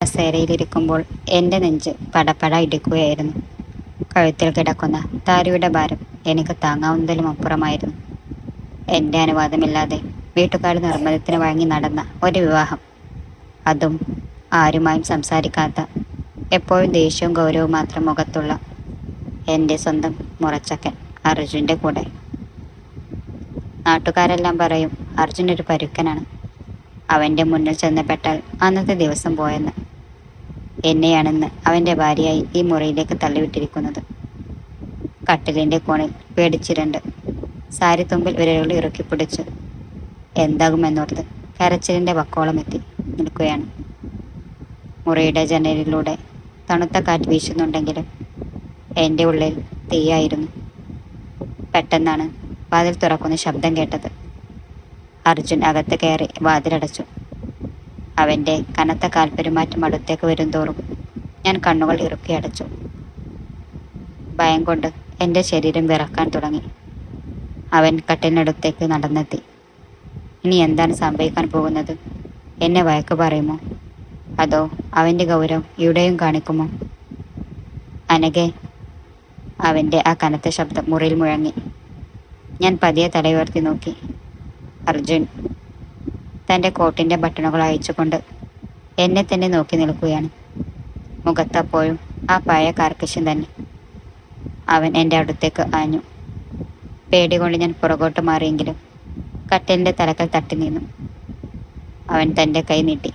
കസേരയിലിരിക്കുമ്പോൾ എൻ്റെ നെഞ്ച് പടപട ഇടിക്കുകയായിരുന്നു. കഴുത്തിൽ കിടക്കുന്ന താരിയുടെ ഭാരം എനിക്ക് താങ്ങാവുന്നതിലും അപ്പുറമായിരുന്നു. എൻ്റെ അനുവാദമില്ലാതെ വീട്ടുകാരുടെ നിർബന്ധത്തിന് വഴങ്ങി നടന്ന ഒരു വിവാഹം, അതും ആരുമായും സംസാരിക്കാത്ത, എപ്പോഴും ദേഷ്യവും ഗൗരവവും മാത്രം മുഖത്തുള്ള എൻ്റെ സ്വന്തം മുറച്ചക്കൻ അർജുൻ്റെ കൂടെ. നാട്ടുകാരെല്ലാം പറയും അർജുൻ ഒരു പരുക്കനാണ്, അവൻ്റെ മുന്നിൽ ചെന്നപ്പെട്ടാൽ അന്നത്തെ ദിവസം പോയെന്ന്. എന്നെയാണെന്ന് അവൻ്റെ ഭാര്യയായി ഈ മുറിയിലേക്ക് തള്ളിവിട്ടിരിക്കുന്നത്. കട്ടിലിൻ്റെ കോണിൽ പേടിച്ചിരണ്ട് സാരി തുമ്പിൽ വിരലുകൾ ഇറുക്കിപ്പിടിച്ച് എന്താകുമെന്നോർത്ത് കരച്ചിലിൻ്റെ വക്കോളം എത്തി നിൽക്കുകയാണ്. മുറിയുടെ ജനലിലൂടെ തണുത്ത കാറ്റ് വീശുന്നുണ്ടെങ്കിലും എൻ്റെ ഉള്ളിൽ തീയായിരുന്നു. പെട്ടെന്നാണ് വാതിൽ തുറക്കുന്ന ശബ്ദം കേട്ടത്. അർജുൻ അകത്ത് കയറി വാതിലടച്ചു. അവൻ്റെ കനത്ത കാൽപ്പെരുമാറ്റം അടുത്തേക്ക് വരുംതോറും ഞാൻ കണ്ണുകൾ ഇറുക്കി അടച്ചു. ഭയം കൊണ്ട് എൻ്റെ ശരീരം വിറക്കാൻ തുടങ്ങി. അവൻ കട്ടിലിനടുത്തേക്ക് നടന്നെത്തി. ഇനി എന്താണ് സംഭവിക്കാൻ പോകുന്നത്? എന്നെ വഴക്ക് പറയുമോ? അതോ അവൻ്റെ ഗൗരവം ഇവിടെയും കാണിക്കുമോ? അനഘേ, അവൻ്റെ ആ കനത്ത ശബ്ദം മുറിയിൽ മുഴങ്ങി. ഞാൻ പതിയെ തലയുയർത്തി നോക്കി. അർജുൻ തൻ്റെ കോട്ടിൻ്റെ ബട്ടണുകൾ അയച്ചുകൊണ്ട് എന്നെ തന്നെ നോക്കി നിൽക്കുകയാണ്. മുഖത്തപ്പോഴും ആ പഴയ കാർക്കശ്യം തന്നെ. അവൻ എൻ്റെ അടുത്തേക്ക് ആഞ്ഞു. പേടികൊണ്ട് ഞാൻ പുറകോട്ട് മാറിയെങ്കിലും കട്ടിലിൻ്റെ തലക്കൽ തട്ടി നിന്നു. അവൻ തൻ്റെ കൈ നീട്ടി.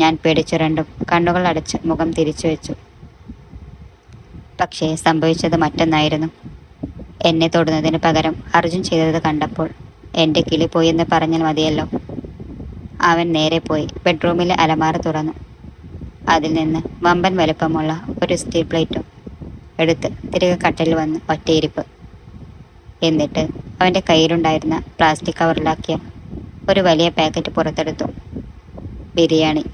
ഞാൻ പേടിച്ചു രണ്ടും കണ്ണുകൾ അടച്ച് മുഖം തിരിച്ചു വെച്ചു. പക്ഷേ സംഭവിച്ചത് മറ്റൊന്നായിരുന്നു. എന്നെ തൊടുന്നതിന് പകരം അർജുൻ ചെയ്തത് കണ്ടപ്പോൾ എൻ്റെ കിളി പോയി എന്ന് പറഞ്ഞാൽ മതിയല്ലോ. അവൻ നേരെ പോയി ബെഡ്റൂമിലെ അലമാര തുറന്നു. അതിൽ നിന്ന് വമ്പൻ വലുപ്പമുള്ള ഒരു സ്റ്റീൽ പ്ലേറ്റും എടുത്ത് തിരികെ കട്ടിലിൽ വന്ന് ഒറ്റയിരിപ്പ്. എന്നിട്ട് അവൻ്റെ കയ്യിലുണ്ടായിരുന്ന പ്ലാസ്റ്റിക് കവറിലാക്കിയ ഒരു വലിയ പാക്കറ്റ് പുറത്തെടുത്തു. ബിരിയാണി.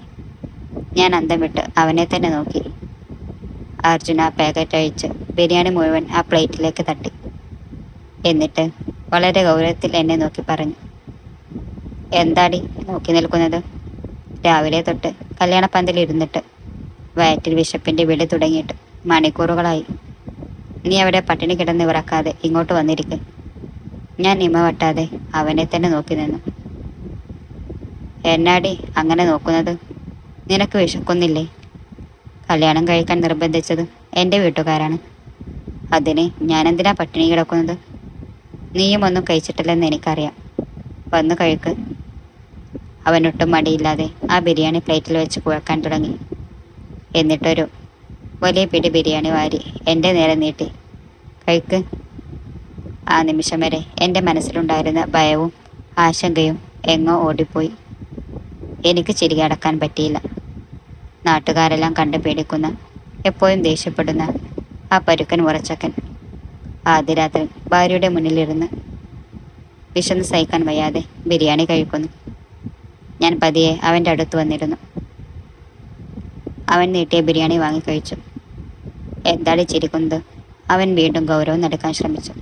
ഞാൻ അന്തം വിട്ട് അവനെ തന്നെ നോക്കി. അർജുൻ ആ പാക്കറ്റ് അഴിച്ച് ബിരിയാണി മുഴുവൻ ആ പ്ലേറ്റിലേക്ക് തട്ടി. എന്നിട്ട് വളരെ ഗൗരവത്തിൽ എന്നെ നോക്കി പറഞ്ഞു, എന്താടി നോക്കി നിൽക്കുന്നത്? രാവിലെ തൊട്ട് കല്യാണപ്പന്തലിരുന്നിട്ട് വയറ്റിൽ വിശപ്പിൻ്റെ വിളി തുടങ്ങിയിട്ട് മണിക്കൂറുകളായി. നീ അവിടെ പട്ടിണി കിടന്ന് വിറക്കാതെ ഇങ്ങോട്ട് വന്നിരിക്കെ. ഞാൻ നിമ വെട്ടാതെ അവനെ തന്നെ നോക്കി നിന്നു. എന്നാടി അങ്ങനെ നോക്കുന്നത്? നിനക്ക് വിശക്കുന്നില്ലേ? കല്യാണം കഴിക്കാൻ നിർബന്ധിച്ചത് എൻ്റെ വീട്ടുകാരാണ്. അതിന് ഞാനെന്തിനാ പട്ടിണി കിടക്കുന്നത്? നീയും ഒന്നും കഴിച്ചിട്ടില്ലെന്ന് എനിക്കറിയാം. വന്ന് കഴിക്ക്. അവനൊട്ടും മടിയില്ലാതെ ആ ബിരിയാണി പ്ലേറ്റിൽ വെച്ച് കുഴക്കാൻ തുടങ്ങി. എന്നിട്ടൊരു വലിയ പിടി ബിരിയാണി വാരി എൻ്റെ നേരെ നീട്ടി. കഴിക്ക്. ആ നിമിഷം വരെ എൻ്റെ മനസ്സിലുണ്ടായിരുന്ന ഭയവും ആശങ്കയും എങ്ങോ ഓടിപ്പോയി. എനിക്ക് ചിരി അടക്കാൻ പറ്റിയില്ല. നാട്ടുകാരെല്ലാം കണ്ടു പേടിക്കുന്ന, എപ്പോഴും ദേഷ്യപ്പെടുന്ന ആ പരുക്കൻ ഉറച്ചക്കൻ ആദ്യ രാത്രി ഭാര്യയുടെ മുന്നിലിരുന്ന് വിശന്ന് സഹിക്കാൻ വയ്യാതെ ബിരിയാണി കഴിക്കുന്നു. ഞാൻ പതിയെ അവൻ്റെ അടുത്ത് വന്നിരുന്നു. അവൻ നീട്ടിയ ബിരിയാണി വാങ്ങിക്കഴിച്ചു. എന്താണ് ചിരിക്കുന്നത്? അവൻ വീണ്ടും ഗൗരവം നടക്കാൻ ശ്രമിച്ചു.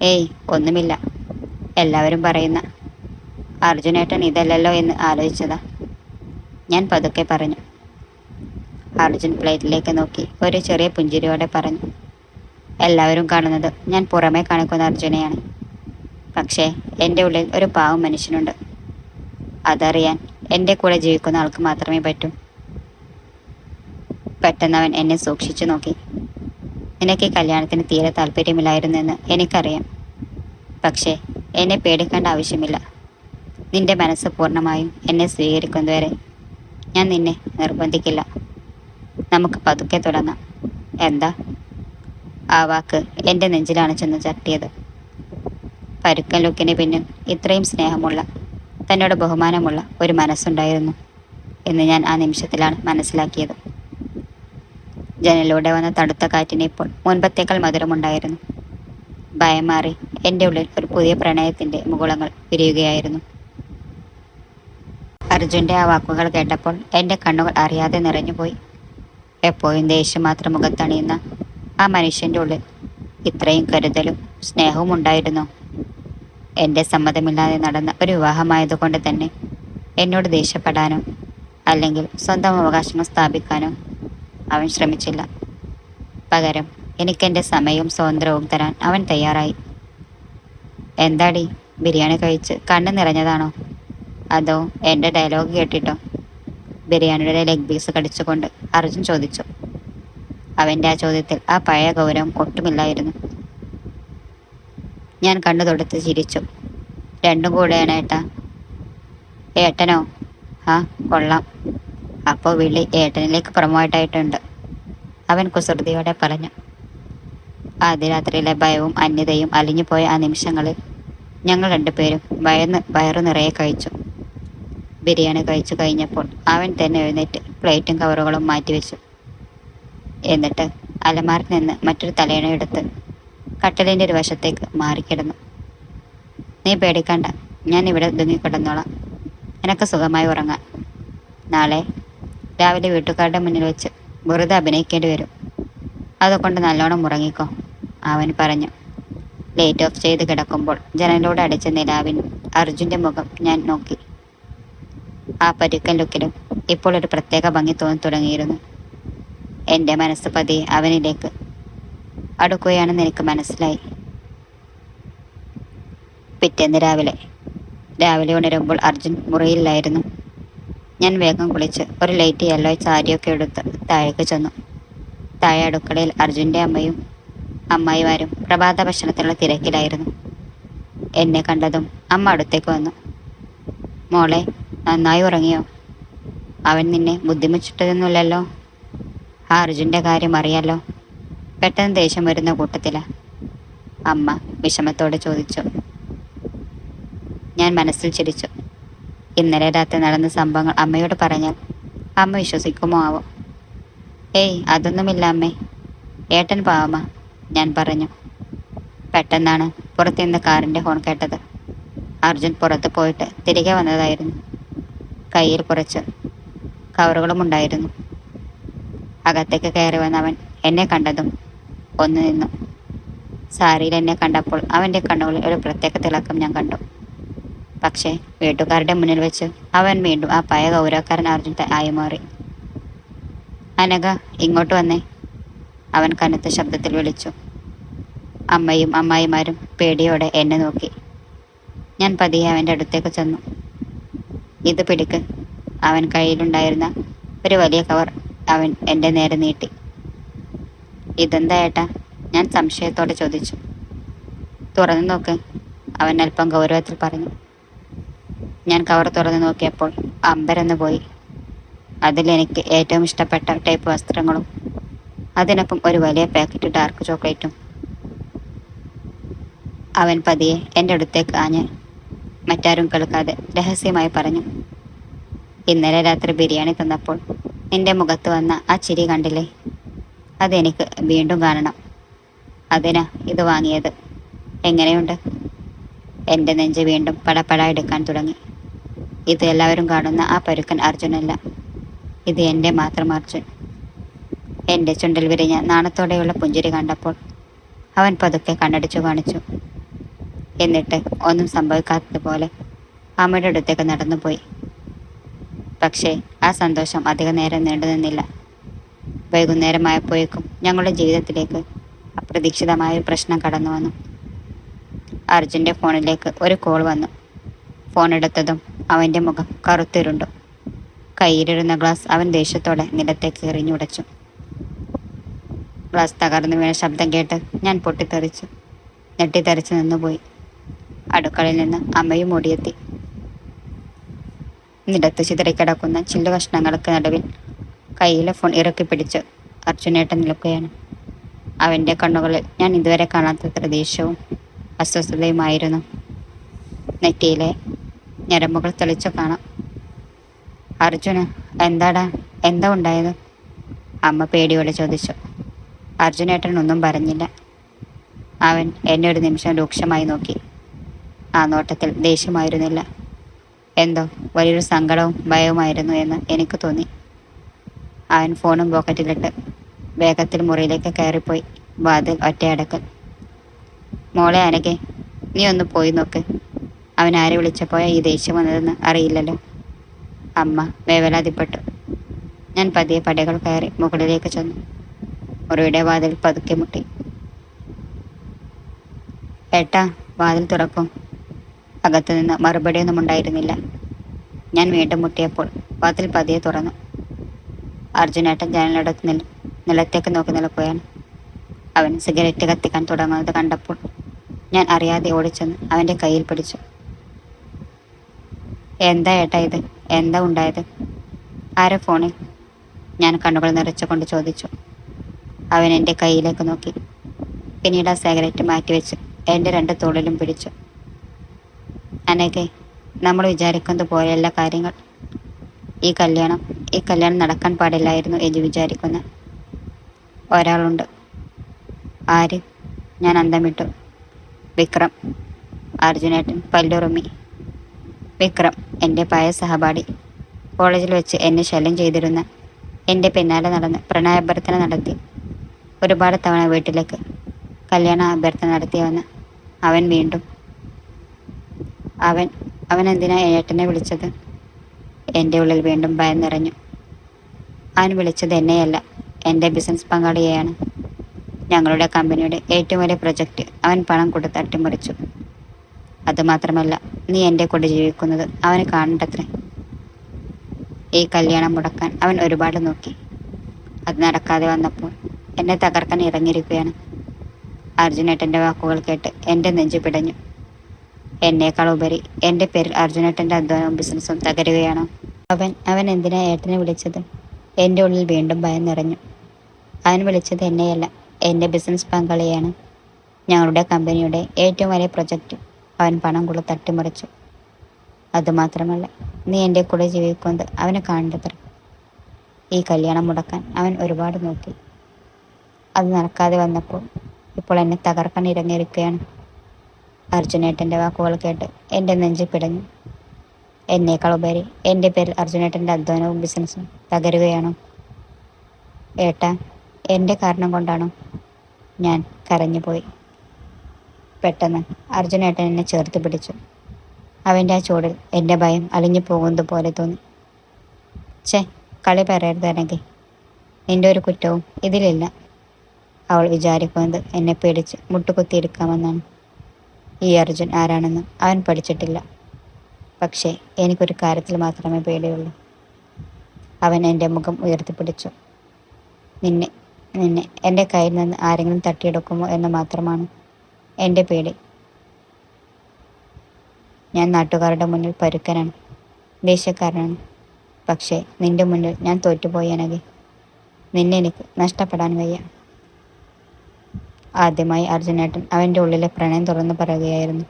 ഏയ് ഒന്നുമില്ല. എല്ലാവരും പറയുന്ന അർജുനേട്ടൻ ഇതല്ലല്ലോ എന്ന് ആലോചിച്ചതാ, ഞാൻ പതുക്കെ പറഞ്ഞു. അർജുൻ പ്ലേറ്റിലേക്ക് നോക്കി ഒരു ചെറിയ പുഞ്ചിരിയോടെ പറഞ്ഞു, എല്ലാവരും കാണുന്നത് ഞാൻ പുറമേ കാണിക്കുന്ന അർജുനെയാണ്. പക്ഷേ എൻ്റെ ഉള്ളിൽ ഒരു പാവം മനുഷ്യനുണ്ട്. അതറിയാൻ എൻ്റെ കൂടെ ജീവിക്കുന്ന ആൾക്ക് മാത്രമേ പറ്റൂ. പെട്ടെന്ന് അവൻ എന്നെ സൂക്ഷിച്ചു നോക്കി. നിനക്ക് ഈ കല്യാണത്തിന് തീരെ താല്പര്യമില്ലായിരുന്നെന്ന് എനിക്കറിയാം. പക്ഷേ എന്നെ പേടിക്കേണ്ട ആവശ്യമില്ല. നിന്റെ മനസ്സ് പൂർണ്ണമായും എന്നെ സ്വീകരിക്കുന്നതുവരെ ഞാൻ നിന്നെ നിർബന്ധിക്കില്ല. നമുക്ക് പതുക്കെ തുടങ്ങാം. എന്താ? ആ വാക്ക് എൻ്റെ നെഞ്ചിലാണ് ചെന്ന് ചട്ടിയത്. പരുക്കൻ ലുക്കിന് പിന്നിൽ ഇത്രയും സ്നേഹമുള്ള, തന്നോട് ബഹുമാനമുള്ള ഒരു മനസ്സുണ്ടായിരുന്നു എന്ന് ഞാൻ ആ നിമിഷത്തിലാണ് മനസ്സിലാക്കിയത്. ജനലിലൂടെ വന്ന തണുത്ത കാറ്റിന് ഇപ്പോൾ മുൻപത്തേക്കാൾ മധുരമുണ്ടായിരുന്നു. ഭയം മാറി എൻ്റെ ഉള്ളിൽ ഒരു പുതിയ പ്രണയത്തിൻ്റെ മുകുളങ്ങൾ വിരിയുകയായിരുന്നു. അർജുൻ്റെ ആ വാക്കുകൾ കേട്ടപ്പോൾ എൻ്റെ കണ്ണുകൾ അറിയാതെ നിറഞ്ഞുപോയി. എപ്പോഴും ദേഷ്യം മാത്രം മുഖത്തണിയുന്ന ആ മനുഷ്യൻ്റെ ഉള്ളിൽ ഇത്രയും കരുതലും സ്നേഹവും ഉണ്ടായിരുന്നോ? എൻ്റെ സമ്മതമില്ലാതെ നടന്ന ഒരു വിവാഹമായതുകൊണ്ട് തന്നെ എന്നോട് ദേഷ്യപ്പെടാനോ അല്ലെങ്കിൽ സ്വന്തം അവകാശങ്ങൾ സ്ഥാപിക്കാനോ അവൻ ശ്രമിച്ചില്ല. പകരം എനിക്കെൻ്റെ സമയവും സ്വാതന്ത്ര്യവും തരാൻ അവൻ തയ്യാറായി. എന്താടി, ബിരിയാണി കഴിച്ച് കണ്ണു നിറഞ്ഞതാണോ, അതോ എൻ്റെ ഡയലോഗ് കേട്ടിട്ടോ? ബിരിയാണിയുടെ ലെഗ് പീസ് കടിച്ചുകൊണ്ട് അർജുൻ ചോദിച്ചു. അവൻ്റെ ആ ചോദ്യത്തിൽ ആ പഴയ ഗൗരവം ഒട്ടുമില്ലായിരുന്നു. ഞാൻ കണ്ണു തൊടുത്ത് ചിരിച്ചു. രണ്ടും കൂടെയാണ് ഏട്ടാ. ഏട്ടനോ? ആ, കൊള്ളാം. അപ്പോൾ വിളി ഏട്ടനിലേക്ക് പ്രൊമോട്ടായിട്ടുണ്ട്, അവൻ കുസൃതിയോടെ പറഞ്ഞു. ആദ്യ രാത്രിയിലെ ഭയവും അന്യതയും അലിഞ്ഞുപോയ ആ നിമിഷങ്ങളിൽ ഞങ്ങൾ രണ്ടുപേരും വയറു നിറയെ കഴിച്ചു. ബിരിയാണി കഴിച്ചു കഴിഞ്ഞപ്പോൾ അവൻ തന്നെ എഴുന്നേറ്റ് പ്ലേറ്റും കവറുകളും മാറ്റിവെച്ചു. എന്നിട്ട് അലമാരിൽ നിന്ന് മറ്റൊരു തലയണയെടുത്ത് കട്ടിലിൻ്റെ ഒരു വശത്തേക്ക് മാറിക്കിടന്നു. നീ പേടിക്കണ്ട, ഞാൻ ഇവിടെ ഒതുങ്ങിക്കിടന്നോളാം. നിനക്ക് സുഖമായി ഉറങ്ങാൻ. നാളെ രാവിലെ വീട്ടുകാരുടെ മുന്നിൽ വെച്ച് വെറുതെ അഭിനയിക്കേണ്ടി വരും. അതുകൊണ്ട് നല്ലോണം ഉറങ്ങിക്കോ, അവൻ പറഞ്ഞു. ലൈറ്റ് ഓഫ് ചെയ്ത് കിടക്കുമ്പോൾ ജനലിലൂടെ അടിച്ച നിലാവിൻ അർജുൻ്റെ മുഖം ഞാൻ നോക്കി. ആ പരുക്കൻ ലുക്കിലും ഇപ്പോൾ ഒരു പ്രത്യേക ഭംഗി തോന്നി തുടങ്ങിയിരുന്നു. എൻ്റെ മനസ്സ് പതിയെ അവനിലേക്ക് അടുക്കുകയാണെന്ന് എനിക്ക് മനസ്സിലായി. പിറ്റേന്ന് രാവിലെ ഉണരുമ്പോൾ അർജുൻ മുറിയിലായിരുന്നു. ഞാൻ വേഗം കുളിച്ച് ഒരു ലൈറ്റ് യെല്ലോ സാരിയൊക്കെ എടുത്ത് താഴേക്ക് ചെന്നു. താഴെ അടുക്കളയിൽ അർജുൻ്റെ അമ്മയും അമ്മായിമാരും പ്രഭാത ഭക്ഷണത്തിലുള്ള തിരക്കിലായിരുന്നു. എന്നെ കണ്ടതും അമ്മ അടുത്തേക്ക് വന്നു. മോളെ, നന്നായി ഉറങ്ങിയോ? അവൻ നിന്നെ ബുദ്ധിമുട്ടിട്ടൊന്നുമില്ലല്ലോ? ആ അർജുൻ്റെ കാര്യം അറിയാലോ. പെട്ടെന്ന് ദേഷ്യം വരുന്ന കൂട്ടത്തിലാ, അമ്മ വിഷമത്തോടെ ചോദിച്ചു. ഞാൻ മനസ്സിൽ ചിരിച്ചു. ഇന്നലെ രാത്രി നടന്ന സംഭവങ്ങൾ അമ്മയോട് പറഞ്ഞാൽ അമ്മ വിശ്വസിക്കുമോ ആവോ? ഏയ്, അതൊന്നുമില്ല അമ്മേ, ഏട്ടൻ പാവമാ, ഞാൻ പറഞ്ഞു. പെട്ടെന്നാണ് പുറത്തുനിന്ന് കാറിൻ്റെ ഹോൺ കേട്ടത്. അർജുൻ പുറത്ത് പോയിട്ട് തിരികെ വന്നതായിരുന്നു. കയ്യിൽ കുറച്ച് കവറുകളും ഉണ്ടായിരുന്നു. അകത്തേക്ക് കയറി വന്ന അവൻ എന്നെ കണ്ടതും ഒന്ന് നിന്നു. സാരിയിൽ എന്നെ കണ്ടപ്പോൾ അവൻ്റെ കണ്ണുകളിൽ ഒരു പ്രത്യേക തിളക്കം ഞാൻ കണ്ടു. പക്ഷേ വീട്ടുകാരുടെ മുന്നിൽ വെച്ച് അവൻ വീണ്ടും ആ പഴയ ഗൗരവക്കാരൻ അർജുൻ ആയി മാറി. അനഘ, ഇങ്ങോട്ട് വന്നേ, അവൻ കനത്ത ശബ്ദത്തിൽ വിളിച്ചു. അമ്മയും അമ്മായിമാരും പേടിയോടെ എന്നെ നോക്കി. ഞാൻ പതിയെ അവൻ്റെ അടുത്തേക്ക് ചെന്നു. ഇത് പിടിക്ക്. അവൻ കയ്യിലുണ്ടായിരുന്ന ഒരു വലിയ കവർ അവൻ എൻ്റെ നേരെ നീട്ടി. ഇതെന്താ ഏട്ടാ, ഞാൻ സംശയത്തോടെ ചോദിച്ചു. തുറന്നു നോക്ക്, അവൻ അല്പം ഗൗരവത്തിൽ പറഞ്ഞു. ഞാൻ കവർ തുറന്നു നോക്കിയപ്പോൾ അമ്പരന്ന് പോയി. അതിൽ എനിക്ക് ഏറ്റവും ഇഷ്ടപ്പെട്ട ടൈപ്പ് വസ്ത്രങ്ങളും അതിനൊപ്പം ഒരു വലിയ പാക്കറ്റ് ഡാർക്ക് ചോക്ലേറ്റും. അവൻ പതിയെ എൻ്റെ അടുത്തേക്ക് ആഞ്ഞ് മറ്റാരും കേൾക്കാതെ രഹസ്യമായി പറഞ്ഞു. ഇന്നലെ രാത്രി ബിരിയാണി തന്നപ്പോൾ നിന്റെ മുഖത്ത് വന്ന ആ ചിരി കണ്ടില്ലേ, അതെനിക്ക് വീണ്ടും കാണണം. അതിനാ ഇത് വാങ്ങിയത്. എങ്ങനെയുണ്ട്? എൻ്റെ നെഞ്ച് വീണ്ടും പടപട എടുക്കാൻ തുടങ്ങി. ഇത് എല്ലാവരും കാണുന്ന ആ പരുക്കൻ അർജുനല്ല, ഇത് എൻ്റെ മാത്രം അർജുൻ. എൻ്റെ ചുണ്ടിൽ വിരിഞ്ഞ നാണത്തോടെയുള്ള പുഞ്ചിരി കണ്ടപ്പോൾ അവൻ പതുക്കെ കണ്ണടിച്ചു കാണിച്ചു. എന്നിട്ട് ഒന്നും സംഭവിക്കാത്തതുപോലെ അമ്മയുടെ അടുത്തേക്ക് നടന്നുപോയി. പക്ഷേ ആ സന്തോഷം അധിക നേരം നീണ്ടു നിന്നില്ല. വൈകുന്നേരമായപ്പോഴേക്കും ഞങ്ങളുടെ ജീവിതത്തിലേക്ക് അപ്രതീക്ഷിതമായ ഒരു പ്രശ്നം കടന്നു വന്നു. അർജുൻ്റെ ഫോണിലേക്ക് ഒരു കോൾ വന്നു. ഫോൺ എടുത്തതും അവൻ്റെ മുഖം കറുത്തിരുണ്ടു. കയ്യിലിരുന്ന ഗ്ലാസ് അവൻ ദേഷ്യത്തോടെ നിലത്തേക്ക് എറിഞ്ഞുടച്ചു. ഗ്ലാസ് തകർന്നു വീണ ശബ്ദം കേട്ട് ഞാൻ പൊട്ടിത്തെറിച്ചു. ഞെട്ടിത്തെറിച്ച് നിന്നുപോയി. അടുക്കളയിൽ നിന്ന് അമ്മയും ഓടിയെത്തി. നിലത്ത് ചിതറിക്കിടക്കുന്ന ചില്ലു കഷ്ണങ്ങൾക്ക് നടുവിൽ കയ്യിലെ ഫോൺ ഇറക്കി പിടിച്ച് അർജുനേട്ടൻ നിൽക്കുകയാണ്. അവൻ്റെ കണ്ണുകളിൽ ഞാൻ ഇതുവരെ കാണാത്തത്ര ദേഷ്യവും അസ്വസ്ഥതയുമായിരുന്നു. നെറ്റിയിലെ ഞരമ്പുകൾ തെളിച്ചു കാണാം. അർജുന്, എന്താ ഉണ്ടായത്? അമ്മ പേടിയോടെ ചോദിച്ചു. അർജുനേട്ടൻ ഒന്നും പറഞ്ഞില്ല. അവൻ എന്നെ ഒരു നിമിഷം രൂക്ഷമായി നോക്കി. ആ നോട്ടത്തിൽ ദേഷ്യമായിരുന്നില്ല, എന്തോ വലിയൊരു സങ്കടവും ഭയവുമായിരുന്നു എന്ന് എനിക്ക് തോന്നി. അവൻ ഫോണും പോക്കറ്റിലിട്ട് വേഗത്തിൽ മുറിയിലേക്ക് കയറിപ്പോയി. വാതിൽ ഒറ്റയടക്കൽ. മോളെ അനഘേ, നീ ഒന്ന് പോയി നോക്ക്. അവൻ ആരെ വിളിച്ചപ്പോഴാ ഈ ദേഷ്യം വന്നതെന്ന് അറിയില്ലല്ലോ. അമ്മ വേവലാതിപ്പെട്ടു. ഞാൻ പതിയെ പടികൾ കയറി മുകളിലേക്ക് ചെന്നു. മുറിയുടെ വാതിൽ പതുക്കെ മുട്ടി. ഏട്ടാ, വാതിൽ തുറക്കും. അകത്തുനിന്ന് മറുപടിയൊന്നും ഉണ്ടായിരുന്നില്ല. ഞാൻ വീണ്ടും മുട്ടിയപ്പോൾ വാതിൽ പതിയെ തുറന്നു. അർജുനേട്ടൻ ജനലടത്ത് നിലത്തേക്ക് നോക്കി നിൽക്കുകയാണ്. അവൻ സിഗരറ്റ് കത്തിക്കാൻ തുടങ്ങുന്നത് കണ്ടപ്പോൾ ഞാൻ അറിയാതെ ഓടിച്ചെന്ന് അവൻ്റെ കയ്യിൽ പിടിച്ചു. എന്താ ഏട്ടാ ഇത്? എന്താ ഉണ്ടായത്? ആരെ ഫോണിൽ? ഞാൻ കണ്ണുകൾ നിറച്ചുകൊണ്ട് ചോദിച്ചു. അവൻ എൻ്റെ കയ്യിലേക്ക് നോക്കി. പിന്നീട് ആ സിഗരറ്റ് മാറ്റിവെച്ച് എൻ്റെ 2 തോളിലും പിടിച്ചു. അനഘേ, നമ്മൾ വിചാരിക്കുന്നത് പോലെയല്ല കാര്യങ്ങൾ. ഈ കല്യാണം നടക്കാൻ പാടില്ലായിരുന്നു എന്ന് വിചാരിക്കുന്ന ഒരാളുണ്ട്. ആര്? ഞാൻ അന്തം വിട്ടു. വിക്രം. അർജുനേട്ടൻ പല്ലുറുമ്മി. വിക്രം എൻ്റെ പഴയ സഹപാഠി. കോളേജിൽ വെച്ച് എന്നെ ശല്യം ചെയ്തിരുന്ന, എൻ്റെ പിന്നാലെ നടന്ന് പ്രണയാഭ്യർത്ഥന നടത്തി ഒരുപാട് തവണ വീട്ടിലേക്ക് കല്യാണ അഭ്യർത്ഥന നടത്തിയവന് അവൻ വീണ്ടും. അവൻ എന്തിനാ ഏട്ടനെ വിളിച്ചത്? എൻ്റെ ഉള്ളിൽ വീണ്ടും ഭയം നിറഞ്ഞു. അവൻ വിളിച്ചത് എന്നെയല്ല, എൻ്റെ ബിസിനസ് പങ്കാളിയെയാണ്. ഞങ്ങളുടെ കമ്പനിയുടെ ഏറ്റവും വലിയ പ്രൊജക്റ്റ് അവൻ പണം കൊടുത്ത് അട്ടിമറിച്ചു. അതുമാത്രമല്ല, നീ എൻ്റെ കൂടെ ജീവിക്കുന്നത് അവന് കാണണ്ടത്രേ. ഈ കല്യാണം മുടക്കാൻ അവൻ ഒരുപാട് നോക്കി. അത് നടക്കാതെ വന്നപ്പോൾ എന്നെ തകർക്കാൻ ഇറങ്ങിയിരിക്കുകയാണ്. അർജുനേട്ടൻ്റെ വാക്കുകൾ കേട്ട് എൻ്റെ നെഞ്ചു പിടഞ്ഞു. എന്നേക്കാൾ ഉപരി എൻ്റെ പേരിൽ അർജുനേട്ടൻ്റെ അധ്വാനവും ബിസിനസ്സും തകരുകയാണോ? അവൻ എന്തിനാ ഏട്ടനെ വിളിച്ചത്? എൻ്റെ ഉള്ളിൽ വീണ്ടും ഭയം നിറഞ്ഞു. അവൻ വിളിച്ചത് എന്നെയല്ല, എൻ്റെ ബിസിനസ് പങ്കാളിയാണ്. ഞങ്ങളുടെ കമ്പനിയുടെ ഏറ്റവും വലിയ പ്രൊജക്റ്റ് അവൻ പണം കൊടുത്ത് തട്ടിമറിച്ചു. അതുമാത്രമല്ല, നീ എൻ്റെ കൂടെ ജീവിക്കുന്നത് അവന് കാണണ്ടത്ര. ഈ കല്യാണം മുടക്കാൻ അവൻ ഒരുപാട് നോക്കി. അത് നടക്കാതെ വന്നപ്പോൾ ഇപ്പോൾ എന്നെ തകർക്കാൻ ഇറങ്ങിയിരിക്കുകയാണ്. അർജുനേട്ടൻ്റെ വാക്കുകൾ കേട്ട് എൻ്റെ നെഞ്ചിൽ പിടഞ്ഞു. എന്നേക്കാൾ ഉപരി എൻ്റെ പേരിൽ അർജുനേട്ടൻ്റെ അധ്വാനവും ബിസിനസ്സും തകരുകയാണോ? ഏട്ടാ, എൻ്റെ കാരണം കൊണ്ടാണോ? ഞാൻ കരഞ്ഞുപോയി. പെട്ടെന്ന് അർജുനേട്ടൻ എന്നെ ചേർത്ത് പിടിച്ചു. അവൻ്റെ ആ ചൂടിൽ എൻ്റെ ഭയം അലിഞ്ഞു പോകുന്നത് പോലെ തോന്നി. കളി പറയരുത് അനഘേ, നിൻ്റെ ഒരു കുറ്റവും ഇതിലില്ല. അവൾ വിചാരിക്കുന്നത് എന്നെ പേടിച്ച് മുട്ടുകുത്തിയെടുക്കാമെന്നാണ്. ഈ അർജുൻ ആരാണെന്ന് അവൻ പഠിച്ചിട്ടില്ല. പക്ഷേ എനിക്കൊരു കാര്യത്തിൽ മാത്രമേ പേടിയുള്ളൂ. അവൻ എൻ്റെ മുഖം ഉയർത്തിപ്പിടിച്ചു. നിന്നെ എൻ്റെ കയ്യിൽ നിന്ന് ആരെങ്കിലും തട്ടിയെടുക്കുമോ എന്ന് മാത്രമാണ് എൻ്റെ പേടി. ഞാൻ നാട്ടുകാരുടെ മുന്നിൽ പരുക്കനാണ്, ദേഷ്യക്കാരനാണ്. പക്ഷേ നിന്റെ മുന്നിൽ ഞാൻ തോറ്റുപോയി അനഘേ. നിന്നെ എനിക്ക് നഷ്ടപ്പെടാൻ വയ്യ. ആദ്യമായി അർജുനേട്ടൻ അവൻ്റെ ഉള്ളിലെ പ്രണയം തുറന്നു പറയുകയായിരുന്നു.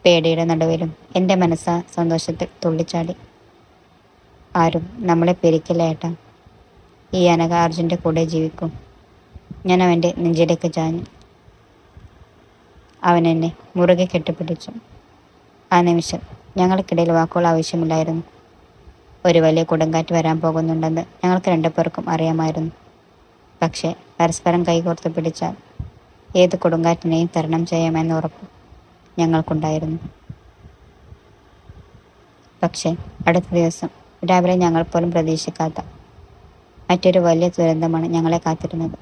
പേടിയുടെ നടുവിലും എൻ്റെ മനസ്സ് സന്തോഷത്തിൽ തുള്ളിച്ചാടി. ആരും നമ്മളെ പിരിക്കില്ല ഏട്ടാ. ഈ അനഘ അർജുൻ്റെ കൂടെ ജീവിക്കും. ഞാൻ അവൻ്റെ നെഞ്ചിലേക്ക് ചാഞ്ഞു. അവൻ എന്നെ മുറുകെ കെട്ടിപ്പിടിച്ചു. ആ നിമിഷം ഞങ്ങൾക്കിടയിൽ വാക്കുകൾ ആവശ്യമില്ലായിരുന്നു. ഒരു വലിയ കൊടുങ്കാറ്റ് വരാൻ പോകുന്നുണ്ടെന്ന് ഞങ്ങൾക്ക് 2 പേർക്കും അറിയാമായിരുന്നു. പക്ഷേ പരസ്പരം കൈകോർത്ത് പിടിച്ചാൽ ഏത് കൊടുങ്കാറ്റിനെയും തരണം ചെയ്യാമെന്ന ഉറപ്പ് ഞങ്ങൾക്കുണ്ടായിരുന്നു. പക്ഷേ അടുത്ത ദിവസം രാവിലെ ഞങ്ങൾ പോലും പ്രതീക്ഷിക്കാത്ത മറ്റൊരു വലിയ ദുരന്തമാണ് ഞങ്ങളെ കാത്തിരുന്നത്.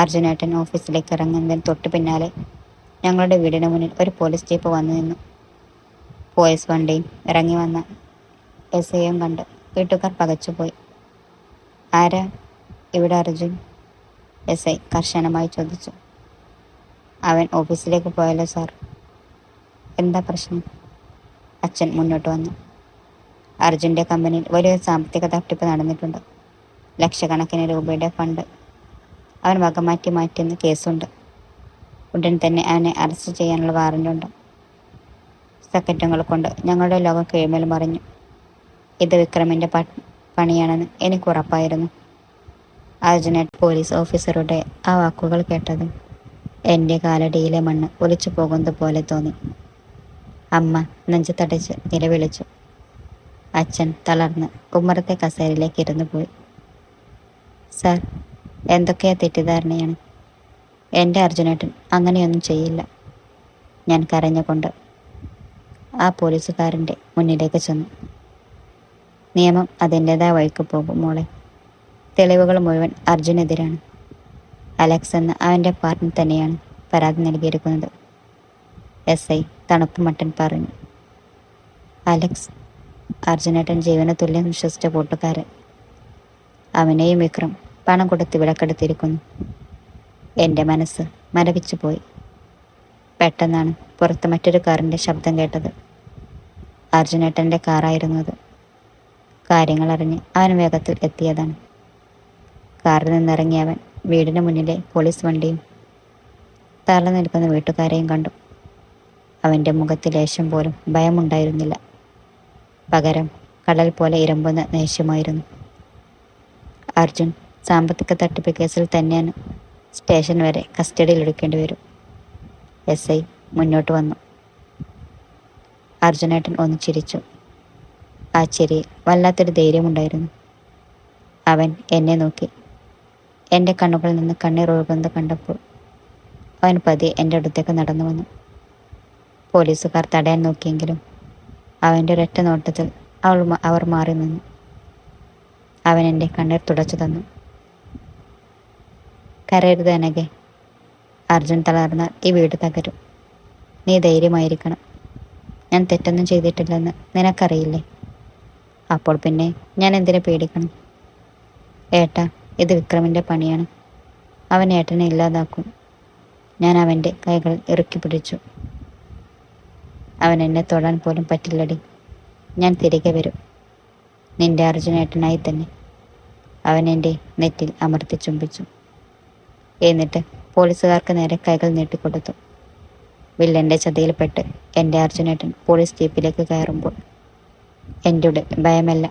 അർജുനേട്ടൻ ഓഫീസിലേക്ക് ഇറങ്ങുന്നതിന് തൊട്ടു പിന്നാലെ ഞങ്ങളുടെ വീടിന് മുന്നിൽ ഒരു പോലീസ് ജീപ്പ് വന്നു നിന്നു. പോലീസ് വണ്ടിയും ഇറങ്ങി വന്ന എസ്ഐയും കണ്ട് വീട്ടുകാർ പകച്ചുപോയി. ആരാ ഇവിടെ അർജുൻ? എസ്ഐ കർശനമായി ചോദിച്ചു. അവൻ ഓഫീസിലേക്ക് പോയല്ലോ സാർ. എന്താ പ്രശ്നം? അച്ഛൻ മുന്നോട്ട് വന്നു. അർജുൻ്റെ കമ്പനിയിൽ വലിയൊരു സാമ്പത്തിക തട്ടിപ്പ് നടന്നിട്ടുണ്ട്. ലക്ഷക്കണക്കിന് രൂപയുടെ ഫണ്ട് അവൻ മാറ്റിയെന്ന് കേസുണ്ട്. ഉടൻ തന്നെ അവനെ അറസ്റ്റ് ചെയ്യാനുള്ള വാറൻ്റുണ്ട്. സെക്കൻഡുകൾ കൊണ്ട് ഞങ്ങളുടെ ലോകം കീഴ്മേൽ മറിഞ്ഞു. ഇത് വിക്രമിൻ്റെ പണിയാണെന്ന് എനിക്ക് ഉറപ്പായിരുന്നു. അർജുനേട്ടൻ പോലീസ് ഓഫീസറുടെ ആ വാക്കുകൾ കേട്ടതും എൻ്റെ കാലടിയിലെ മണ്ണ് ഒലിച്ചു പോകുന്നത് പോലെ തോന്നി. അമ്മ നെഞ്ചത്തടച്ച് നിലവിളിച്ചു. അച്ഛൻ തളർന്ന് ഉമ്മറത്തെ കസേരയിലേക്ക് ഇരുന്നു പോയി. സാർ, എന്തൊക്കെയാ തെറ്റിദ്ധാരണയാണ്. എൻ്റെ അർജുനേട്ടൻ അങ്ങനെയൊന്നും ചെയ്യില്ല. ഞാൻ കരഞ്ഞുകൊണ്ട് ആ പോലീസുകാരൻ്റെ മുന്നിലേക്ക് ചെന്നു. നിയമം അതിൻ്റെതായ വഴിക്ക് പോകും മോളെ. തെളിവുകൾ മുഴുവൻ അർജുനെതിരാണ്. അലക്സ് എന്ന അവൻ്റെ പാർട്ട്ണർ തന്നെയാണ് പരാതി നൽകിയിരിക്കുന്നത്. SI തണുപ്പ് മട്ടൻ പറഞ്ഞു. അലക്സ്, അർജുനേട്ടൻ ജീവന തുല്യം വിശ്വസിച്ച കൂട്ടുകാരൻ. അവനെയും വിക്രം പണം കൊടുത്ത് വിലക്കെടുത്തിരിക്കുന്നു. എൻ്റെ മനസ്സ് മരവിച്ചു പോയി. പെട്ടെന്നാണ് പുറത്ത് മറ്റൊരു കാറിൻ്റെ ശബ്ദം കേട്ടത്. അർജുനേട്ടൻ്റെ കാറായിരുന്നു അത്. കാര്യങ്ങൾ അറിഞ്ഞ് അവൻ വേഗത്തിൽ എത്തിയതാണ്. കാറിൽ നിന്നിറങ്ങിയ അവൻ വീടിന് മുന്നിലെ പോലീസ് വണ്ടിയും തള്ളി നിൽക്കുന്ന വീട്ടുകാരെയും കണ്ടു. അവൻ്റെ മുഖത്ത് ലേശം പോലും ഭയമുണ്ടായിരുന്നില്ല. പകരം കടൽ പോലെ ഇരമ്പുന്ന ദേഷ്യമായിരുന്നു. അർജുൻ സാമ്പത്തിക തട്ടിപ്പ് കേസിൽ തന്നെയാണ് സ്റ്റേഷൻ വരെ കസ്റ്റഡിയിൽ എടുക്കേണ്ടി വരും. SI മുന്നോട്ട് വന്നു. അർജുനേട്ടൻ ഒന്ന് ചിരിച്ചു. ആ ചിരിയിൽ വല്ലാത്തൊരു ധൈര്യമുണ്ടായിരുന്നു. അവൻ എന്നെ നോക്കി. എൻ്റെ കണ്ണുകളിൽ നിന്ന് കണ്ണീർ ഒഴുകുന്നത് കണ്ടപ്പോൾ അവൻ പതിയെ എൻ്റെ അടുത്തേക്ക് നടന്നു വന്നു. പോലീസുകാർ തടയാൻ നോക്കിയെങ്കിലും അവൻ്റെ ഒരൊറ്റ നോട്ടത്തിൽ അവർ മാറി നിന്നു. അവൻ എൻ്റെ കണ്ണീർ തുടച്ചു തന്നു. കരയരുത് അനഘേ. അർജുൻ തളർന്നാൽ ഈ വീട് തകരും. നീ ധൈര്യമായിരിക്കണം. ഞാൻ തെറ്റൊന്നും ചെയ്തിട്ടില്ലെന്ന് നിനക്കറിയില്ലേ? അപ്പോൾ പിന്നെ ഞാൻ എന്തിനു പേടിക്കണം? ഏട്ടാ, ഇത് വിക്രമിൻ്റെ പണിയാണ്. അവൻ ഏട്ടനെ ഇല്ലാതാക്കും. ഞാൻ അവൻ്റെ കൈകൾ ഇറുക്കി പിടിച്ചു. അവൻ എന്നെ തൊടാൻ പോലും പറ്റില്ലടി. ഞാൻ തിരികെ വരും, നിന്റെ അർജുനേട്ടനായി തന്നെ. അവൻ എൻ്റെ നെറ്റിൽ അമർത്തി ചുംബിച്ചു. എന്നിട്ട് പോലീസുകാർക്ക് നേരെ കൈകൾ നീട്ടിക്കൊടുത്തു. വില്ലൻ്റെ ചതിയിൽപ്പെട്ട് എൻ്റെ അർജുനേട്ടൻ പോലീസ് ജീപ്പിലേക്ക് കയറുമ്പോൾ എൻ്റെ ഉള്ളിൽ ഭയമല്ല,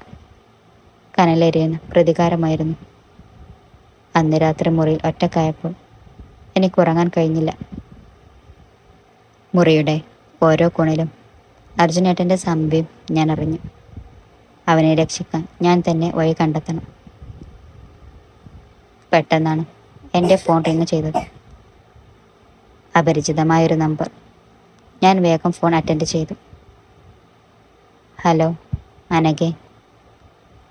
കനലെരിയുന്ന പ്രതികാരമായിരുന്നു. അന്ന് രാത്രി മുറിയിൽ ഒറ്റക്കായപ്പോൾ എനിക്ക് ഉറങ്ങാൻ കഴിഞ്ഞില്ല. മുറിയുടെ ഓരോ കോണിലും അർജുനേട്ടൻ്റെ സാമീപ്യം ഞാൻ അറിഞ്ഞു. അവനെ രക്ഷിക്കാൻ ഞാൻ തന്നെ വഴി കണ്ടെത്തണം. പെട്ടെന്നാണ് എൻ്റെ ഫോൺ റിങ് ചെയ്തത്. അപരിചിതമായൊരു നമ്പർ. ഞാൻ വേഗം ഫോൺ അറ്റൻഡ് ചെയ്തു. ഹലോ അനഘേ.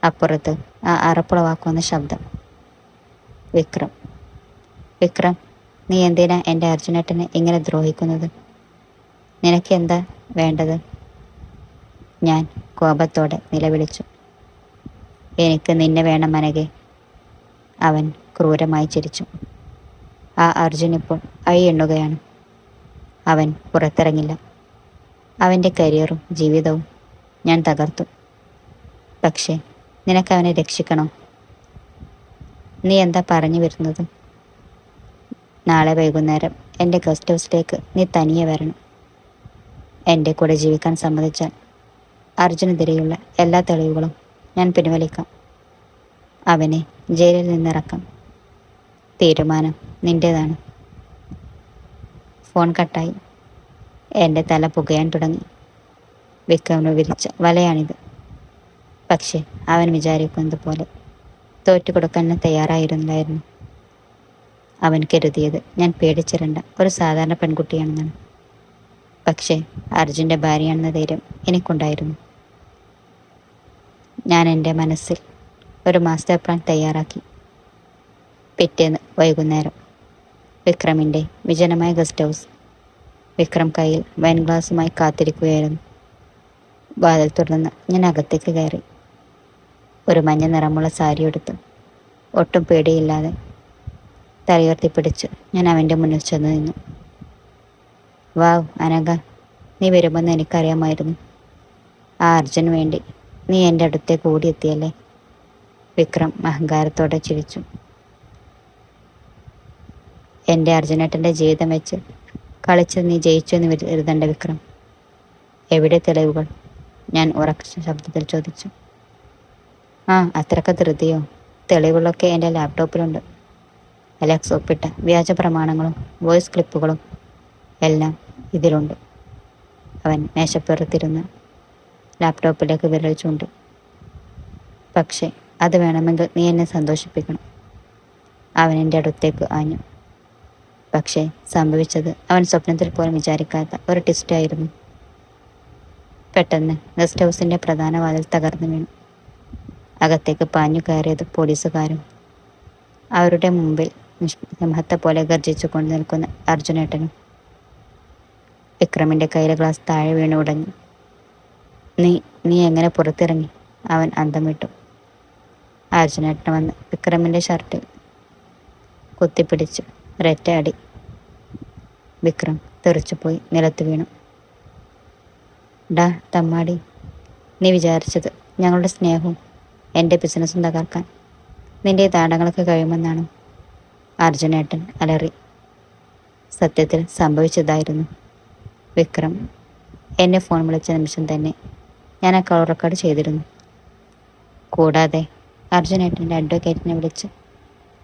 അപ്പുറത്ത് ആ അറപ്പുളവാക്കുന്ന ശബ്ദം. വിക്രം. വിക്രം, നീ എന്തിനാ എൻ്റെ അർജുനേട്ടനെ ഇങ്ങനെ ദ്രോഹിക്കുന്നത്? നിനക്ക് എന്താ വേണ്ടത്? ഞാൻ കോപത്തോടെ നിലവിളിച്ചു. എനിക്ക് നിന്നെ വേണം അനഘേ. അവൻ ക്രൂരമായി ചിരിച്ചു. ആ അർജുൻ ഇപ്പോൾ എണ്ണുകയാണ്. അവൻ പുറത്തിറങ്ങില്ല. അവൻ്റെ കരിയറും ജീവിതവും ഞാൻ തകർത്തു. പക്ഷേ നിനക്കവനെ രക്ഷിക്കണോ? നീ എന്താ പറഞ്ഞു വരുന്നത്? നാളെ വൈകുന്നേരം എൻ്റെ ഗസ്റ്റ് ഹൗസിലേക്ക് നീ തനിയെ വരണം. എൻ്റെ കൂടെ ജീവിക്കാൻ സമ്മതിച്ചാൽ അർജുനെതിരെയുള്ള എല്ലാ തെളിവുകളും ഞാൻ പിൻവലിക്കാം. അവനെ ജയിലിൽ നിന്നിറക്കാം. തീരുമാനം നിൻ്റേതാണ്. ഫോൺ കട്ടായി. എൻ്റെ തല പുകയാൻ തുടങ്ങി. വിക്രമിന് വിരിച്ച വലയാണിത്. പക്ഷേ അവൻ വിചാരിക്കുന്നത് പോലെ തോറ്റുകൊടുക്കാൻ തയ്യാറായിരുന്നില്ലായിരുന്നു. അവൻ കരുതിയത് ഞാൻ പേടിച്ചിരണ്ട ഒരു സാധാരണ പെൺകുട്ടിയാണെന്നാണ്. പക്ഷേ അർജുൻ്റെ ഭാര്യയാണെന്ന ധൈര്യം എനിക്കുണ്ടായിരുന്നു. ഞാൻ എൻ്റെ മനസ്സിൽ ഒരു മാസ്റ്റർ പ്ലാൻ തയ്യാറാക്കി. പിറ്റേന്ന് വൈകുന്നേരം വിക്രമിൻ്റെ വിജനമായ ഗസ്റ്റ് ഹൗസ്. വിക്രം കയ്യിൽ വൈൻ ഗ്ലാസുമായി കാത്തിരിക്കുകയായിരുന്നു. വാതിൽ തുറന്ന് ഞാൻ അകത്തേക്ക് കയറി. ഒരു മഞ്ഞ നിറമുള്ള സാരി എടുത്ത് ഒട്ടും പേടിയില്ലാതെ തലയുയർത്തിപ്പിടിച്ച് ഞാൻ അവൻ്റെ മുന്നിൽ ചെന്ന് നിന്നു. വാവ് അനഘ, നീ വരുമെന്ന് എനിക്കറിയാമായിരുന്നു. ആ അർജുന് വേണ്ടി നീ എൻ്റെ അടുത്തേക്ക് ഓടിയെത്തിയല്ലേ? വിക്രം അഹങ്കാരത്തോടെ ചിരിച്ചു. എൻ്റെ അർജുനേട്ടൻ്റെ ജീവിതം വെച്ച് കളിച്ച് നീ ജയിച്ചു എന്ന് കരുതണ്ട വിക്രം. എവിടെ തെളിവുകൾ? ഞാൻ ഉറച്ച ശബ്ദത്തിൽ ചോദിച്ചു. ആ, അത്രക്ക ധൃതിയോ? തെളിവുകളൊക്കെ എൻ്റെ ലാപ്ടോപ്പിലുണ്ട്. അലക്സ് ഒപ്പിട്ട വ്യാജ പ്രമാണങ്ങളും വോയിസ് ക്ലിപ്പുകളും എല്ലാം ഇതിലുണ്ട്. അവൻ മേശപ്പുറത്തിരുന്ന് ലാപ്ടോപ്പിലേക്ക് വിരൽ ചൂണ്ടി. പക്ഷേ അത് വേണമെങ്കിൽ നീ എന്നെ സന്തോഷിപ്പിക്കണം. അവൻ എൻ്റെ അടുത്തേക്ക് ആഞ്ഞു. പക്ഷേ സംഭവിച്ചത് അവൻ സ്വപ്നത്തിൽ പോലും വിചാരിക്കാത്ത ഒരു ട്വിസ്റ്റായിരുന്നു. പെട്ടെന്ന് ഗസ്റ്റ് ഹൗസിൻ്റെ പ്രധാന വാതിൽ തകർന്നു വീണു. അകത്തേക്ക് പാഞ്ഞു കയറിയത് പോലീസുകാരും. അവരുടെ മുമ്പിൽ സിംഹത്തെ പോലെ ഗർജിച്ചു കൊണ്ട് നിൽക്കുന്ന അർജുനേട്ടനും. വിക്രമിന്റെ കയ്യിലെ ഗ്ലാസ് താഴെ വീണ് ഉടഞ്ഞു. നീ നീ എങ്ങനെ പുറത്തിറങ്ങി? അവൻ അന്തം വിട്ടു. അർജുനേട്ടൻ വന്ന് വിക്രമിന്റെ ഷർട്ടിൽ കുത്തിപ്പിടിച്ചു ഒരൊറ്റ അടി. വിക്രം തെറിച്ചുപോയി നിലത്ത് വീണു. ഡാ തമ്മാടി, നീ വിചാരിച്ചത് ഞങ്ങളുടെ സ്നേഹവും എൻ്റെ ബിസിനസ്സും തകർക്കാൻ നിന്റെ താടങ്ങളൊക്കെ കഴിയുമെന്നാണ്? അർജുനേട്ടൻ അലറി. സത്യത്തിൽ സംഭവിച്ചതായിരുന്നു. വിക്രം എന്നെ ഫോൺ വിളിച്ച നിമിഷം തന്നെ ഞാൻ ആ കോൾ റെക്കോർഡ് ചെയ്തിരുന്നു. കൂടാതെ അർജുനേട്ടൻ്റെ അഡ്വക്കേറ്റിനെ വിളിച്ച്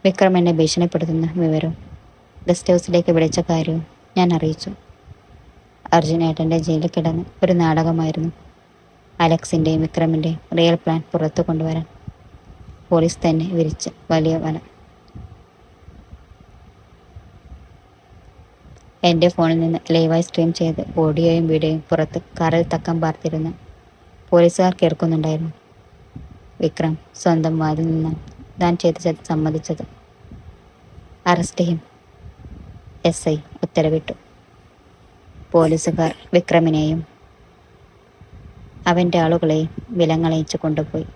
വിക്രം എന്നെ ഭീഷണിപ്പെടുത്തുന്ന വിവരവും ഗസ്റ്റ് ഹൗസിലേക്ക് വിളിച്ച കാര്യവും ഞാൻ അറിയിച്ചു. അർജുനേട്ടൻ്റെ ജയിലിൽ കിടന്ന് ഒരു നാടകമായിരുന്നു. അലക്സിൻ്റെയും വിക്രമിൻ്റെയും റിയൽ പ്ലാൻ പുറത്തു കൊണ്ടുവരാൻ പോലീസ് തന്നെ വിരിച്ച വലിയ വല. എൻ്റെ ഫോണിൽ നിന്ന് ലൈവായി സ്ട്രീം ചെയ്ത് ഓഡിയോയും വീഡിയോയും പുറത്ത് കാറിൽ തക്കം പാർത്തിരുന്ന പോലീസുകാർ കേൾക്കുന്നുണ്ടായിരുന്നു. വിക്രം സ്വന്തം വാതിൽ നിന്നാണ് താൻ ചെയ്ത് സമ്മതിച്ചത്. അറസ്റ്റ് ഹിം, SI ഉത്തരവിട്ടു. പോലീസുകാർ വിക്രമിനെയും അവൻ്റെ ആളുകളെയും വിലങ്ങളയിച്ചു കൊണ്ടുപോയി.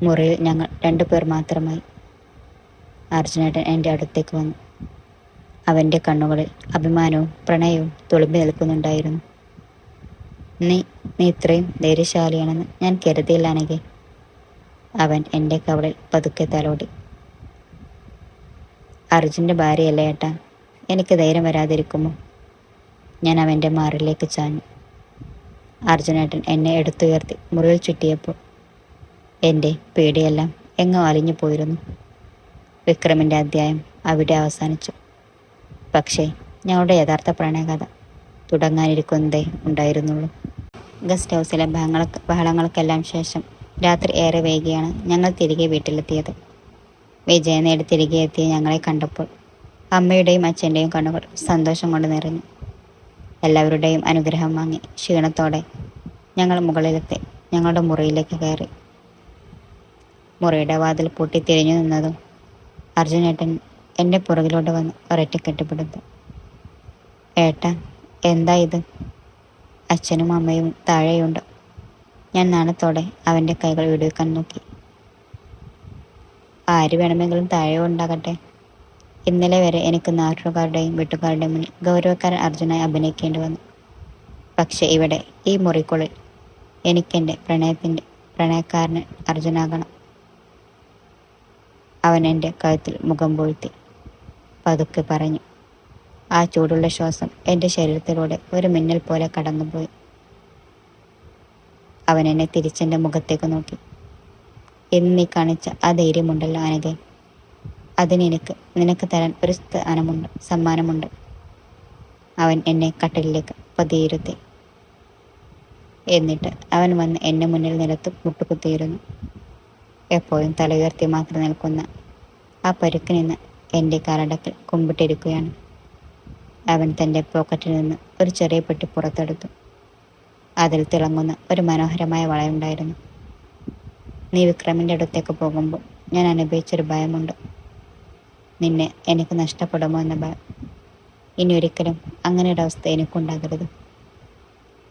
മുറിയിൽ ഞങ്ങൾ 2 പേർ മാത്രമായി. അർജുനേട്ടൻ എൻ്റെ അടുത്തേക്ക് വന്നു. അവൻ്റെ കണ്ണുകളിൽ അഭിമാനവും പ്രണയവും തുളുമ്പി നിൽക്കുന്നുണ്ടായിരുന്നു. നീ നീ ഇത്രയും ധൈര്യശാലിയാണെന്ന് ഞാൻ കരുതിയില്ലാണെങ്കിൽ. അവൻ എൻ്റെ കവളിൽ പതുക്കെ തലോടി. അർജുൻ്റെ ഭാര്യയല്ലേ ഏട്ടാ, എനിക്ക് ധൈര്യം വരാതിരിക്കുമോ? ഞാൻ അവൻ്റെ മാറിലേക്ക് ചാഞ്ഞു. അർജുനേട്ടൻ എന്നെ എടുത്തുയർത്തി മുറിയിൽ ചുറ്റിയപ്പോൾ എൻ്റെ പേടിയെല്ലാം എങ്ങോ അലിഞ്ഞു പോയിരുന്നു. വിക്രമിൻ്റെ അധ്യായം അവിടെ അവസാനിച്ചു. പക്ഷേ ഞങ്ങളുടെ യഥാർത്ഥ പ്രണയകഥ തുടങ്ങാനിരിക്കുന്നതേ ഉണ്ടായിരുന്നുള്ളൂ. ഗസ്റ്റ് ഹൗസിലെ ബഹളങ്ങൾക്കെല്ലാം ശേഷം രാത്രി ഏറെ വൈകിയാണ് ഞങ്ങൾ തിരികെ വീട്ടിലെത്തിയത്. വിജയം നേടി തിരികെ എത്തിയ ഞങ്ങളെ കണ്ടപ്പോൾ അമ്മയുടെയും അച്ഛൻ്റെയും കണ്ണുകൾ സന്തോഷം കൊണ്ട് നിറഞ്ഞു. എല്ലാവരുടെയും അനുഗ്രഹം വാങ്ങി ക്ഷീണത്തോടെ ഞങ്ങൾ മുകളിലെത്തി ഞങ്ങളുടെ മുറിയിലേക്ക് കയറി. മുറിയുടെ വാതിൽ പൂട്ടി തിരിഞ്ഞു നിന്നതും അർജുനേട്ടൻ എൻ്റെ പുറകിലോട്ട് വന്ന് ഒരൊറ്റ കെട്ടിപ്പിടുത്തു. ഏട്ടാ, എന്താ ഇത്? അച്ഛനും അമ്മയും താഴെയുണ്ട്. ഞാൻ നാണത്തോടെ അവൻ്റെ കൈകൾ വിടുവിക്കാൻ നോക്കി. ആര് വേണമെങ്കിലും താഴെ ഉണ്ടാകട്ടെ. ഇന്നലെ വരെ എനിക്ക് നാട്ടുകാരുടെയും വീട്ടുകാരുടെയും മുന്നിൽ ഗൗരവക്കാരൻ അർജുനായി അഭിനയിക്കേണ്ടി വന്നു. പക്ഷെ ഇവിടെ ഈ മുറിക്കുള്ളിൽ എനിക്കെൻ്റെ പ്രണയക്കാരന് അർജുനാകണം. അവൻ എൻ്റെ കഴുത്തിൽ മുഖം പൊഴുത്തി പതുക്കെ പറഞ്ഞു. ആ ചൂടുള്ള ശ്വാസം എൻ്റെ ശരീരത്തിലൂടെ ഒരു മിന്നൽ പോലെ കടന്നുപോയി. അവൻ എന്നെ തിരിച്ചെൻ്റെ മുഖത്തേക്ക് നോക്കി. ഇന്ന് നീ കാണിച്ച ആ ധൈര്യമുണ്ടല്ലോ അനഘേ, അതിനെനിക്ക് നിനക്ക് തരാൻ ഒരു സമ്മാനമുണ്ട്. അവൻ എന്നെ കട്ടിലിലേക്ക് പതിയിരുത്തി. എന്നിട്ട് അവൻ വന്ന് എൻ്റെ മുന്നിൽ നിലത്ത് മുട്ടുകുത്തിയിരുന്നു. എപ്പോഴും തല ഉയർത്തി മാത്രം നിൽക്കുന്ന ആ പരുക്ക് നിന്ന് എൻ്റെ കാലടക്കിൽ കുമ്പിട്ടിരിക്കുകയാണ്. അവൻ തൻ്റെ പോക്കറ്റിൽ നിന്ന് ഒരു ചെറിയ പെട്ടി പുറത്തെടുത്തു. അതിൽ തിളങ്ങുന്ന ഒരു മനോഹരമായ വളയുണ്ടായിരുന്നു. നീ വിക്രമിൻ്റെ അടുത്തേക്ക് പോകുമ്പോൾ ഞാൻ അനുഭവിച്ചൊരു ഭയമുണ്ട്. നിന്നെ എനിക്ക് നഷ്ടപ്പെടുമോ എന്ന ഭയം. ഇനി ഒരിക്കലും അങ്ങനെ ഒരു അവസ്ഥ എനിക്കുണ്ടാകരുത്.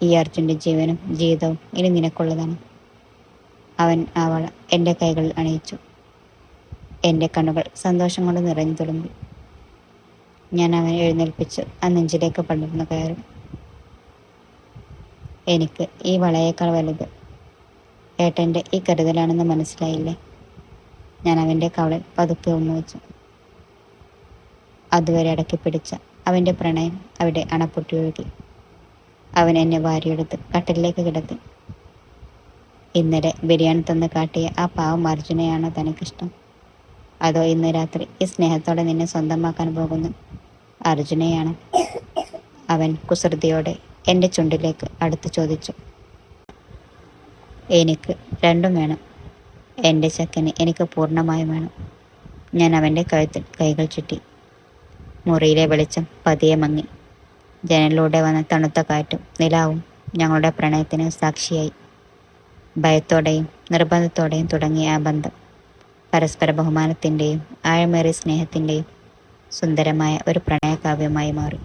ഈ അർജുൻ്റെ ജീവനും ജീവിതവും ഇനി നിനക്കുള്ളതാണ്. അവൻ ആ വള എൻ്റെ കൈകളിൽ അണിയിച്ചു. എൻ്റെ കണ്ണുകൾ സന്തോഷം കൊണ്ട് നിറഞ്ഞു തുളുമ്പി. ഞാൻ അവനെ എഴുന്നേൽപ്പിച്ച് ആ നെഞ്ചിലേക്ക് പടർന്നു കയറി. എനിക്ക് ഈ വളയേക്കാൾ വലുത് ഏട്ടൻ്റെ ഈ കരുതലാണെന്ന് മനസ്സിലായില്ലേ? ഞാൻ അവൻ്റെ കവളിൽ പതുക്കെ ഉമ്മവെച്ചു. അതുവരെ അടക്കി പിടിച്ച അവൻ്റെ പ്രണയം അവിടെ അണപ്പൊട്ടി ഒഴുകി. അവൻ എന്നെ വാരിയെടുത്ത് കട്ടിലേക്ക് കിടത്തി. ഇന്നലെ ബിരിയാണി തന്ന് കാട്ടിയ ആ പാവം അർജുനെയാണോ തനിക്കിഷ്ടം? അതോ ഇന്ന് രാത്രി ഈ സ്നേഹത്തോടെ നിന്നെ സ്വന്തമാക്കാൻ പോകുന്ന അർജുനെയാണോ? അവൻ കുസൃതിയോടെ എൻ്റെ ചുണ്ടിലേക്ക് അടുത്ത് ചോദിച്ചു. എനിക്ക് രണ്ടും വേണം. എൻ്റെ ചക്കന് എനിക്ക് പൂർണ്ണമായും വേണം. ഞാൻ അവൻ്റെ കഴുത്തിൽ കൈകൾ ചുറ്റി. മുറിയിലെ വെളിച്ചം പതിയെ മങ്ങി. ജനലിലൂടെ വന്ന തണുത്ത കാറ്റും നിലാവും ഞങ്ങളുടെ പ്രണയത്തിന് സാക്ഷിയായി. ഭയത്തോടെയും നിർബന്ധത്തോടെയും തുടങ്ങിയ ആ ബന്ധം പരസ്പര ബഹുമാനത്തിൻ്റെയും ആഴമേറിയ സ്നേഹത്തിൻ്റെയും സുന്ദരമായ ഒരു പ്രണയകാവ്യമായി മാറി.